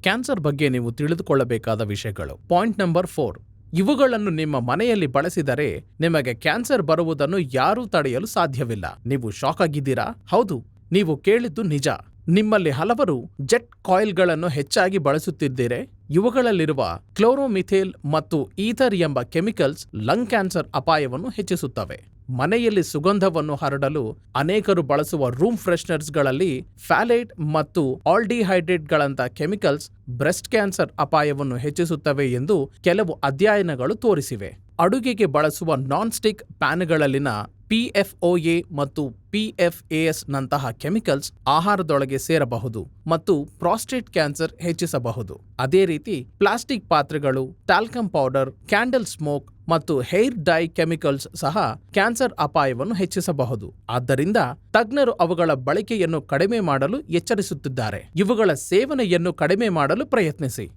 Cancer ಬಗ್ಗೆ ನೀವು ತಿಳಿದುಕೊಳ್ಳಬೇಕಾದ ವಿಷಯಗಳು. Point number 4. ಇವುಗಳನ್ನು ನಿಮ್ಮ ಮನೆಯಲ್ಲಿ ಬಳಸಿದರೆ ನಿಮಗೆ ಕ್ಯಾನ್ಸರ್ ಬರುವುದನ್ನು ಯಾರೂ ತಡೆಯಲು ಸಾಧ್ಯವಿಲ್ಲ. ನೀವು ಶಾಕ್ ಆಗಿದ್ದೀರಾ? ಹೌದು, ನೀವು ಕೇಳಿದ್ದು ನಿಜ. ನಿಮ್ಮಲ್ಲಿ ಹಲವರು ಜೆಟ್ ಕಾಯಿಲ್ಗಳನ್ನು ಹೆಚ್ಚಾಗಿ ಬಳಸುತ್ತಿದ್ದೀರಿ. ಇವುಗಳಲ್ಲಿರುವ ಕ್ಲೋರೋಮಿಥೇಲ್ ಮತ್ತು ಈಥರ್ ಎಂಬ ಕೆಮಿಕಲ್ಸ್ ಲಂಗ್ ಕ್ಯಾನ್ಸರ್ ಅಪಾಯವನ್ನು ಹೆಚ್ಚಿಸುತ್ತವೆ. ಮನೆಯಲ್ಲಿ ಸುಗಂಧವನ್ನು ಹರಡಲು ಅನೇಕರು ಬಳಸುವ ರೂಮ್ ಫ್ರೆಶ್ನರ್ಸ್ಗಳಲ್ಲಿ ಫ್ಯಾಲೇಟ್ ಮತ್ತು ಆಲ್ಡಿಹೈಡ್ರೇಟ್ಗಳಂಥ ಕೆಮಿಕಲ್ಸ್ ಬ್ರೆಸ್ಟ್ ಕ್ಯಾನ್ಸರ್ ಅಪಾಯವನ್ನು ಹೆಚ್ಚಿಸುತ್ತವೆ ಎಂದು ಕೆಲವು ಅಧ್ಯಯನಗಳು ತೋರಿಸಿವೆ. ಅಡುಗೆಗೆ ಬಳಸುವ ನಾನ್ ಸ್ಟಿಕ್ ಪ್ಯಾನ್ಗಳಲ್ಲಿನ PFOA ಮತ್ತು PFAS ನಂತಹ ಕೆಮಿಕಲ್ಸ್ ಆಹಾರದೊಳಗೆ ಸೇರಬಹುದು ಮತ್ತು ಪ್ರಾಸ್ಟೇಟ್ ಕ್ಯಾನ್ಸರ್ ಹೆಚ್ಚಿಸಬಹುದು. ಅದೇ ರೀತಿ ಪ್ಲಾಸ್ಟಿಕ್ ಪಾತ್ರೆಗಳು, ಟಾಲ್ಕಮ್ ಪೌಡರ್, ಕ್ಯಾಂಡಲ್ ಸ್ಮೋಕ್ ಮತ್ತು ಹೇರ್ ಡೈ ಕೆಮಿಕಲ್ಸ್ ಸಹ ಕ್ಯಾನ್ಸರ್ ಅಪಾಯವನ್ನು ಹೆಚ್ಚಿಸಬಹುದು. ಆದ್ದರಿಂದ ತಜ್ಞರು ಅವುಗಳ ಬಳಕೆಯನ್ನು ಕಡಿಮೆ ಮಾಡಲು ಎಚ್ಚರಿಸುತ್ತಿದ್ದಾರೆ. ಇವುಗಳ ಸೇವನೆಯನ್ನು ಕಡಿಮೆ ಮಾಡಲು ಪ್ರಯತ್ನಿಸಿ.